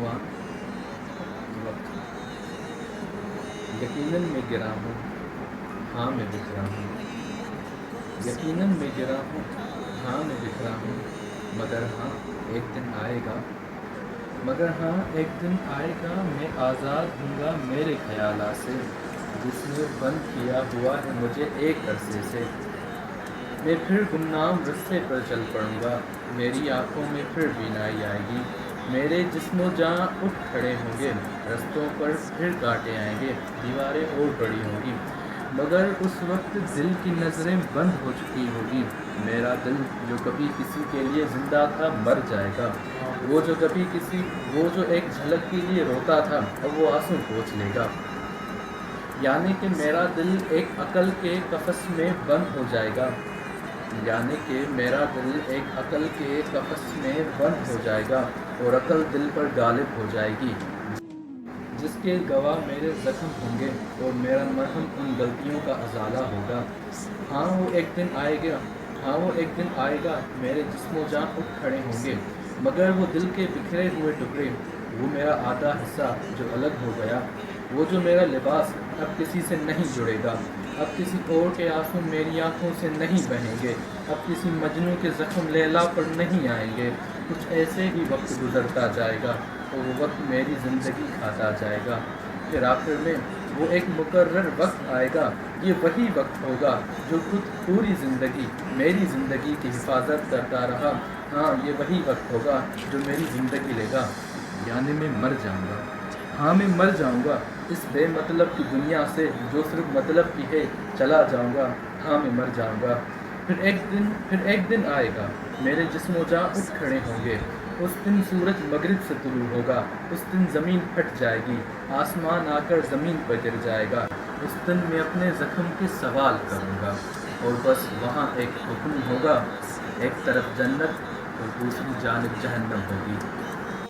हुआ वक्त। यकीनन मैं गिरा हूँ, हाँ मैं बिखरा हूँ। यकीनन मैं गिरा हूँ, हाँ मैं बिखरा हूँ। मगर हाँ एक दिन आएगा, मगर हाँ एक दिन आएगा, मैं आज़ाद हूँगा मेरे ख़यालात से, जिसने बंद किया हुआ है मुझे एक अरसे से। मैं फिर गुमनाम रस्ते पर चल पड़ूँगा, मेरी आँखों में फिर बीनाई आएगी। मेरे जिस्मो जहाँ उठ खड़े होंगे, रस्तों पर फिर कांटे आएंगे, दीवारें और बड़ी होंगी। मगर उस वक्त दिल की नज़रें बंद हो चुकी होगी। मेरा दिल जो कभी किसी के लिए ज़िंदा था मर जाएगा। वो जो एक झलक के लिए रोता था, अब वो आंसू पोंछ लेगा। यानी कि मेरा दिल एक अकल के कफस में बंद हो जाएगा। यानी कि मेरा दिल एक अकल के कफस में बंद हो जाएगा और अकल दिल पर गालिब हो जाएगी, जिसके गवाह मेरे ज़ख्म होंगे और मेरा मरहम उन गलतियों का अजाला होगा। हाँ वो एक दिन आएगा, हाँ वो एक दिन आएगा, मेरे जिस्मो जान उठ खड़े होंगे, मगर वो दिल के बिखरे हुए टुकड़े, वो मेरा आधा हिस्सा जो अलग हो गया, वो जो मेरा लिबास अब किसी से नहीं जुड़ेगा, अब किसी और के आंसू मेरी आंखों से नहीं बहेंगे, अब किसी मजनू के ज़ख्म लैला पर नहीं आएंगे। कुछ ऐसे ही वक्त गुजरता जाएगा और वो वक्त मेरी ज़िंदगी खाता जाएगा। फिर आखिर में वो एक मुकर्रर वक्त आएगा, ये वही वक्त होगा जो खुद पूरी ज़िंदगी मेरी ज़िंदगी की हिफाजत करता रहा। हाँ ये वही वक्त होगा जो मेरी ज़िंदगी लेगा, यानी मैं मर जाऊँगा। हाँ मैं मर जाऊँगा, इस बेमतलब की दुनिया से जो सिर्फ मतलब की है चला जाऊँगा। हाँ मैं मर जाऊँगा। फिर एक दिन आएगा, मेरे जिस्मो जाँ उठ खड़े होंगे। उस दिन सूरज मगरिब से तुलू होगा, उस दिन ज़मीन फट जाएगी, आसमान आकर ज़मीन पर गिर जाएगा। उस दिन मैं अपने ज़ख्म के सवाल करूँगा और बस वहाँ एक हुक्म होगा, एक तरफ जन्नत और दूसरी जानिब जहन्नम होगी।